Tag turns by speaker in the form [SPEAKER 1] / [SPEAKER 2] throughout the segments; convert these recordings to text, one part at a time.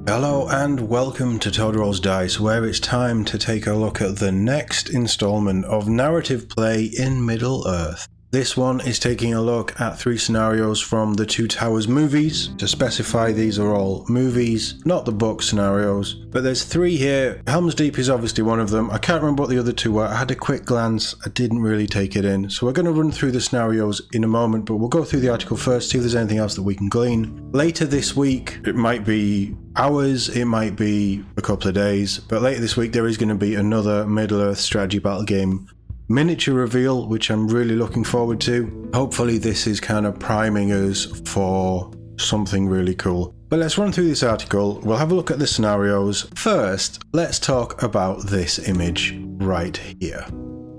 [SPEAKER 1] Hello and welcome to Toad Rolls Dice, where it's time to take a look at the next installment of narrative play in Middle-earth. This one is taking a look at 3 scenarios from the Two Towers movies. To specify, these are all movies, not the book scenarios, but there's 3 here. Helm's Deep is obviously one of them. I can't remember what the other 2 were. I had a quick glance, I didn't really take it in. So we're going to run through the scenarios in a moment, but we'll go through the article first, see if there's anything else that we can glean. Later this week, it might be hours, it might be a couple of days, but later this week there is going to be another Middle-earth strategy battle game miniature reveal, which I'm really looking forward to. Hopefully this is kind of priming us for something really cool. But let's run through this article, we'll have a look at the scenarios. First, let's talk about this image right here.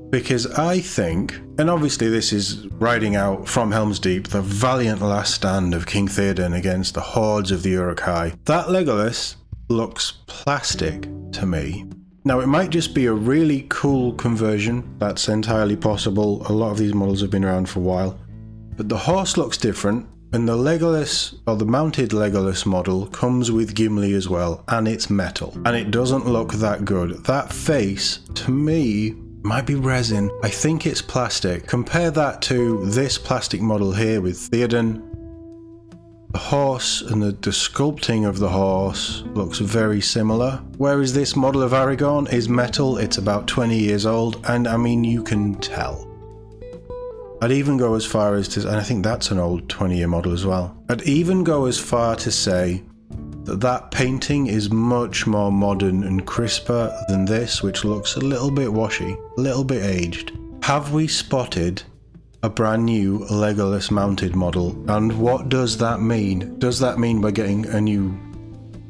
[SPEAKER 1] Because I think, and obviously this is riding out from Helm's Deep, the valiant last stand of King Theoden against the hordes of the Uruk-hai. That Legolas looks plastic to me. Now, it might just be a really cool conversion, that's entirely possible. A lot of these models have been around for a while. But the horse looks different, and the Legolas, or the mounted Legolas model, comes with Gimli as well, and it's metal. And it doesn't look that good. That face, to me, might be resin. I think it's plastic. Compare that to this plastic model here with Theoden. The horse and the sculpting of the horse looks very similar, whereas this model of Aragorn is metal. It's about 20 years old, and I mean, you can tell. I'd even go as far as to, and I think that's an old 20-year model as well. I'd even go as far to say that that painting is much more modern and crisper than this, which looks a little bit washy, a little bit aged. Have we spotted a brand new Legolas mounted model? And what does that mean? Does that mean we're getting a new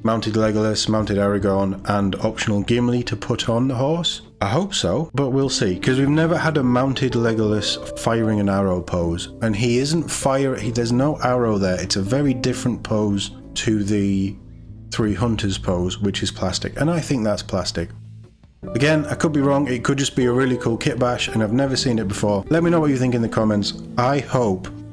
[SPEAKER 1] mounted Legolas, mounted Aragorn, and optional Gimli to put on the horse? I hope so, but we'll see, because we've never had a mounted Legolas firing an arrow pose, and he isn't there's no arrow there. It's a very different pose to the 3 hunters pose, which is plastic, and I think that's plastic. Again, I could be wrong, it could just be a really cool kit bash and I've never seen it before. Let me know what you think in the comments. I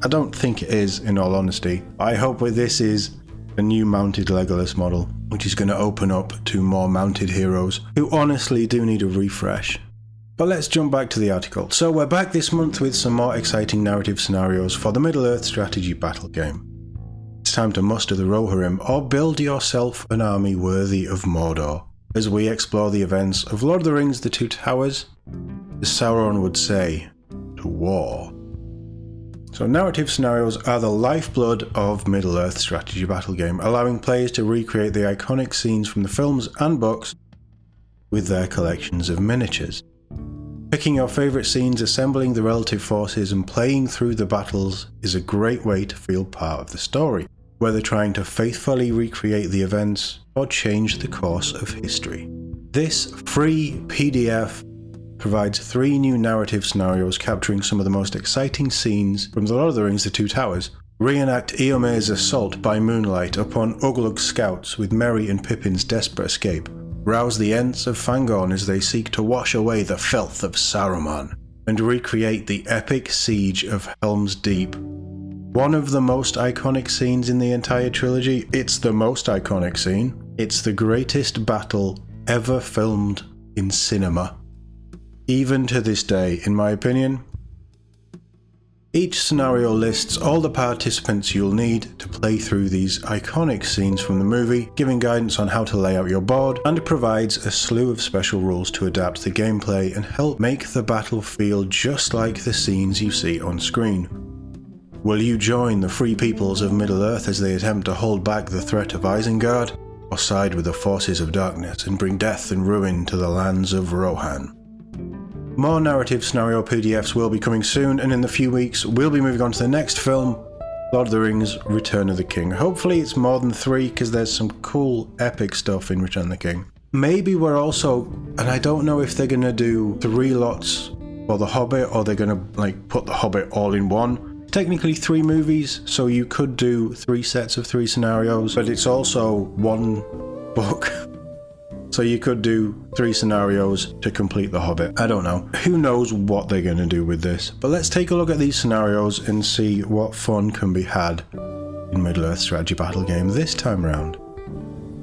[SPEAKER 1] don't think it is, in all honesty. I hope this is a new mounted Legolas model, which is going to open up to more mounted heroes who honestly do need a refresh. But let's jump back to the article. So we're back this month with some more exciting narrative scenarios for the Middle-earth strategy battle game. It's time to muster the Rohirrim or build yourself an army worthy of Mordor, as we explore the events of Lord of the Rings: The Two Towers, as Sauron would say, to war. So narrative scenarios are the lifeblood of Middle-earth strategy battle game, allowing players to recreate the iconic scenes from the films and books with their collections of miniatures. Picking your favourite scenes, assembling the relative forces and playing through the battles is a great way to feel part of the story, whether trying to faithfully recreate the events or change the course of history. This free PDF provides 3 new narrative scenarios capturing some of the most exciting scenes from The Lord of the Rings: The Two Towers. Reenact Eomer's assault by moonlight upon Uglug's scouts with Merry and Pippin's desperate escape. Rouse the Ents of Fangorn as they seek to wash away the filth of Saruman, and recreate the epic siege of Helm's Deep. One of the most iconic scenes in the entire trilogy. It's the most iconic scene. It's the greatest battle ever filmed in cinema. Even to this day, in my opinion. Each scenario lists all the participants you'll need to play through these iconic scenes from the movie, giving guidance on how to lay out your board, and provides a slew of special rules to adapt the gameplay and help make the battle feel just like the scenes you see on screen. Will you join the Free Peoples of Middle-earth as they attempt to hold back the threat of Isengard, or side with the forces of darkness and bring death and ruin to the lands of Rohan? More narrative scenario PDFs will be coming soon, and in the few weeks we'll be moving on to the next film, Lord of the Rings: Return of the King. Hopefully it's more than 3, because there's some cool epic stuff in Return of the King. Maybe we're also, and I don't know if they're going to do 3 lots for The Hobbit, or they're going to put The Hobbit all in one. Technically 3 movies, so you could do 3 sets of 3 scenarios, but it's also 1 book. So you could do 3 scenarios to complete The Hobbit. I don't know. Who knows what they're going to do with this. But let's take a look at these scenarios and see what fun can be had in Middle-earth strategy battle game this time round.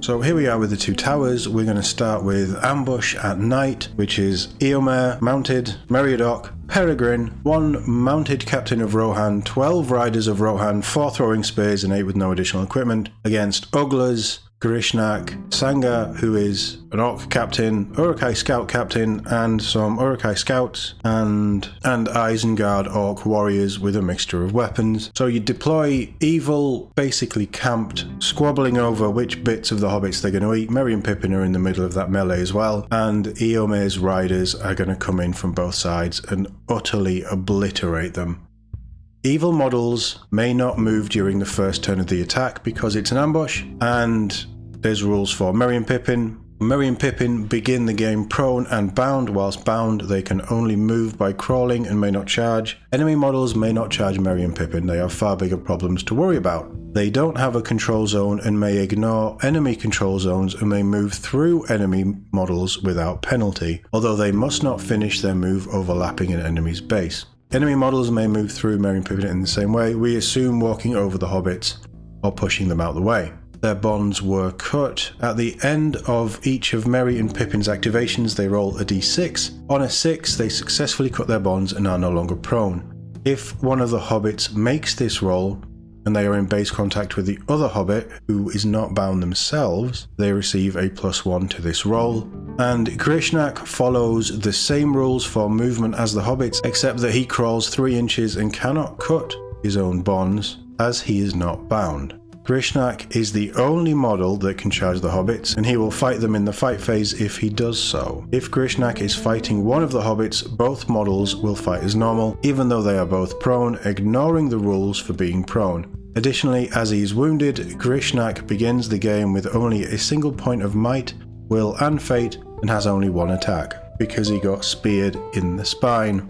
[SPEAKER 1] So here we are with the two towers. We're going to start with Ambush at Night, which is Eomer mounted, Meriadoc, Peregrine, 1 mounted captain of Rohan, 12 riders of Rohan, 4 throwing spears and 8 with no additional equipment, against Uglas, Grishnak, Sanga, who is an Orc captain, Uruk-hai scout captain, and some Uruk-hai scouts, and Isengard Orc warriors with a mixture of weapons. So you deploy evil, basically camped, squabbling over which bits of the hobbits they're going to eat. Merry and Pippin are in the middle of that melee as well, and Eomer's riders are going to come in from both sides and utterly obliterate them. Evil models may not move during the first turn of the attack because it's an ambush, and there's rules for Merry and Pippin. Merry and Pippin begin the game prone and bound. Whilst bound, they can only move by crawling and may not charge. Enemy models may not charge Merry and Pippin. They have far bigger problems to worry about. They don't have a control zone and may ignore enemy control zones and may move through enemy models without penalty, although they must not finish their move overlapping an enemy's base. Enemy models may move through Merry and Pippin in the same way, we assume walking over the hobbits or pushing them out the way. Their bonds were cut. At the end of each of Merry and Pippin's activations, they roll a d6. On a 6, they successfully cut their bonds and are no longer prone. If one of the hobbits makes this roll, and they are in base contact with the other hobbit, who is not bound themselves, they receive a +1 to this roll. And Grishnak follows the same rules for movement as the hobbits, except that he crawls 3 inches and cannot cut his own bonds, as he is not bound. Grishnak is the only model that can charge the hobbits, and he will fight them in the fight phase if he does so. If Grishnak is fighting one of the hobbits, both models will fight as normal, even though they are both prone, ignoring the rules for being prone. Additionally, as he is wounded, Grishnak begins the game with only a single point of might, will and fate, and has only 1 attack, because he got speared in the spine.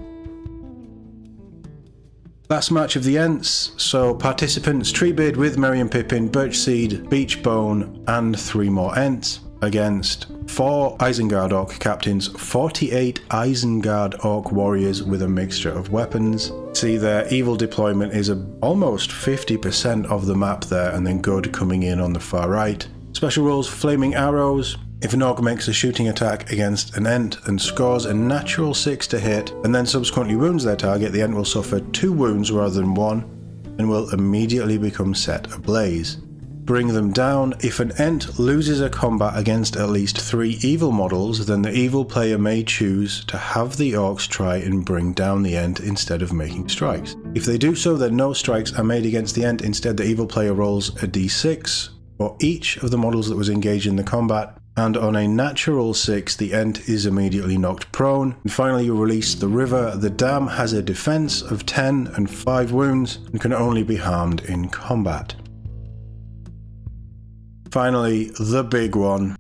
[SPEAKER 1] Last match of the Ents, so participants Treebeard with Merry and Pippin, Birchseed, Beachbone, and 3 more Ents, against 4 Isengard Orc captains, 48 Isengard Orc warriors with a mixture of weapons. See, their evil deployment is almost 50% of the map there, and then good coming in on the far right. Special rules: Flaming Arrows. If an Orc makes a shooting attack against an Ent and scores a natural 6 to hit, and then subsequently wounds their target, the Ent will suffer 2 wounds rather than 1, and will immediately become set ablaze. Bring them down. If an Ent loses a combat against at least 3 evil models, then the evil player may choose to have the Orcs try and bring down the Ent instead of making strikes. If they do so, then no strikes are made against the Ent. Instead, the evil player rolls a d6 for each of the models that was engaged in the combat, and on a natural 6, the Ent is immediately knocked prone. And finally, you release the River. The Dam has a defense of 10 and 5 wounds, and can only be harmed in combat. Finally, the big one.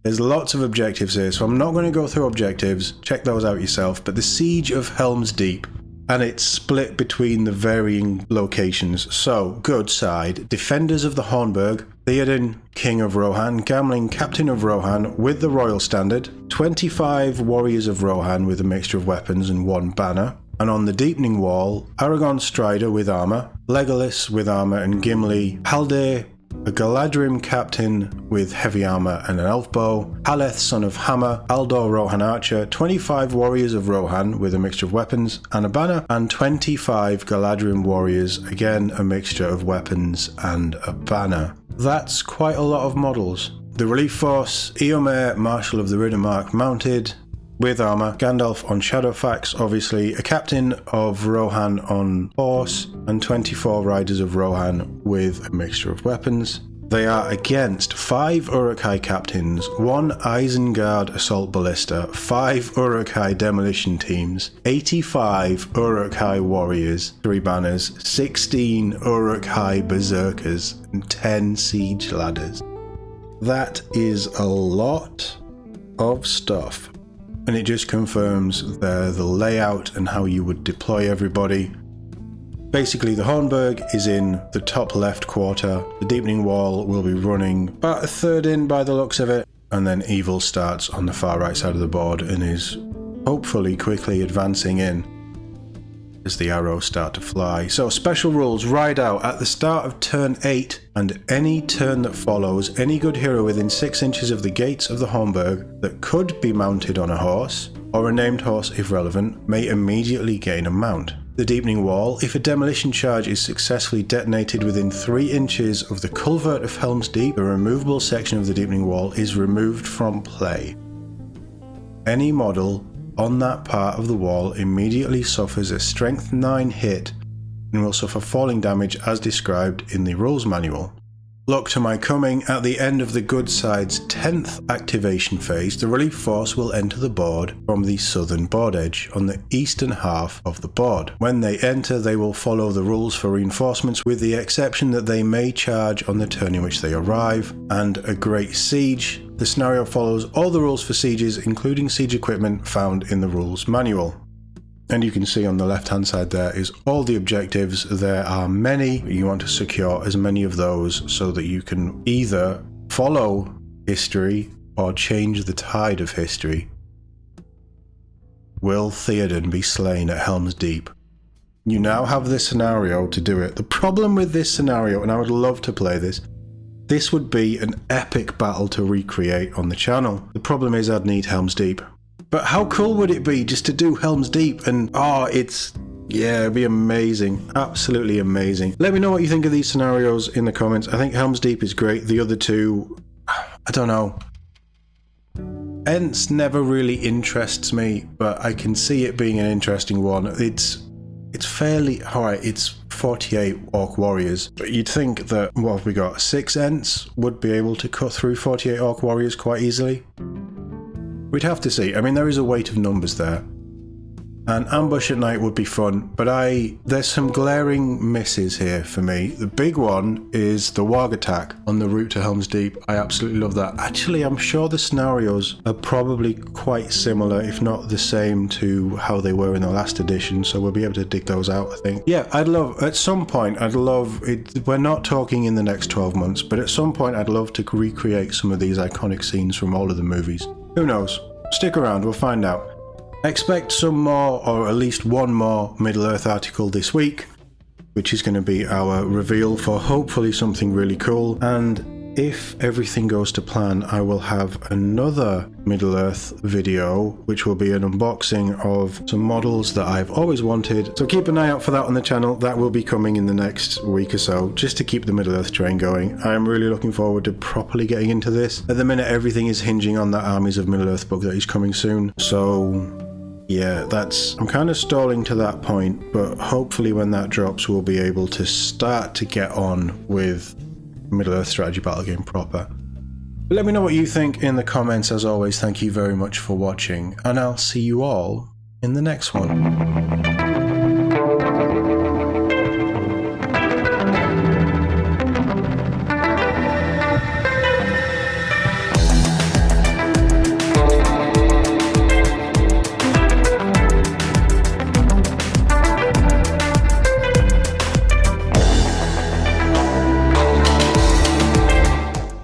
[SPEAKER 1] There's lots of objectives here, so I'm not going to go through objectives, check those out yourself, but the Siege of Helm's Deep, and it's split between the varying locations. So, good side, Defenders of the Hornburg, Theoden, King of Rohan, Gambling, Captain of Rohan with the Royal Standard, 25 Warriors of Rohan with a mixture of weapons and 1 banner, and on the Deepening Wall, Aragorn Strider with armour, Legolas with armour and Gimli, Haldir, a Galadrim captain with heavy armour and an elf bow, Haleth son of Hammer, Aldor Rohan archer, 25 warriors of Rohan with a mixture of weapons and a banner, and 25 Galadrim warriors, again a mixture of weapons and a banner. That's quite a lot of models. The relief force: Eomer, Marshal of the Riddermark mounted, with armour, Gandalf on Shadowfax obviously, a captain of Rohan on horse, and 24 riders of Rohan with a mixture of weapons. They are against 5 Uruk-hai captains, 1 Isengard assault ballista, 5 Uruk-hai demolition teams, 85 Uruk-hai warriors, 3 banners, 16 Uruk-hai berserkers, and 10 siege ladders. That is a lot of stuff. And it just confirms the layout and how you would deploy everybody. Basically, the Hornburg is in the top left quarter, the Deepening Wall will be running about a third in by the looks of it, and then Evil starts on the far right side of the board and is hopefully quickly advancing in. as the arrows start to fly. So special rules: ride out at the start of turn 8 and any turn that follows. Any good hero within 6 inches of the gates of the Hornburg that could be mounted on a horse, or a named horse if relevant, may immediately gain a mount. The Deepening Wall: if a demolition charge is successfully detonated within 3 inches of the culvert of Helm's Deep, the removable section of the Deepening Wall is removed from play. Any model on that part of the wall immediately suffers a Strength 9 hit and will suffer falling damage as described in the rules manual. Luck to my coming: at the end of the good side's 10th activation phase, the relief force will enter the board from the southern board edge on the eastern half of the board. When they enter, they will follow the rules for reinforcements, with the exception that they may charge on the turn in which they arrive. And a Great Siege: the scenario follows all the rules for sieges, including siege equipment found in the rules manual. And you can see on the left hand side there is all the objectives. There are many. You want to secure as many of those so that you can either follow history or change the tide of history. Will Theoden be slain at Helm's Deep? You now have this scenario to do it. The problem with this scenario, and I would love to play this would be an epic battle to recreate on the channel. The problem is I'd need Helm's Deep. But how cool would it be just to do Helm's Deep? And it'd be amazing. Absolutely amazing. Let me know what you think of these scenarios in the comments. I think Helm's Deep is great. The other two, I don't know. Ents never really interests me, but I can see it being an interesting one. It's fairly, alright, it's 48 Orc Warriors. But you'd think that, what have we got, 6 Ents would be able to cut through 48 Orc Warriors quite easily. We'd have to see. I mean, there is a weight of numbers there. An ambush at night would be fun, but there's some glaring misses here for me. The big one is the Warg attack on the route to Helm's Deep. I absolutely love that. Actually, I'm sure the scenarios are probably quite similar, if not the same, to how they were in the last edition, so we'll be able to dig those out, I think. Yeah, at some point, I'd love it. We're not talking in the next 12 months, but at some point, I'd love to recreate some of these iconic scenes from all of the movies. Who knows? Stick around, we'll find out. Expect some more, or at least one more, Middle-earth article this week, which is going to be our reveal for hopefully something really cool. And if everything goes to plan, I will have another Middle-earth video, which will be an unboxing of some models that I've always wanted. So keep an eye out for that on the channel. That will be coming in the next week or so, just to keep the Middle-earth train going. I am really looking forward to properly getting into this. At the minute, everything is hinging on that Armies of Middle-earth book that is coming soon. So yeah, I'm kind of stalling to that point, but hopefully when that drops, we'll be able to start to get on with Middle-earth strategy battle game proper. But let me know what you think in the comments. As always, thank you very much for watching, and I'll see you all in the next one.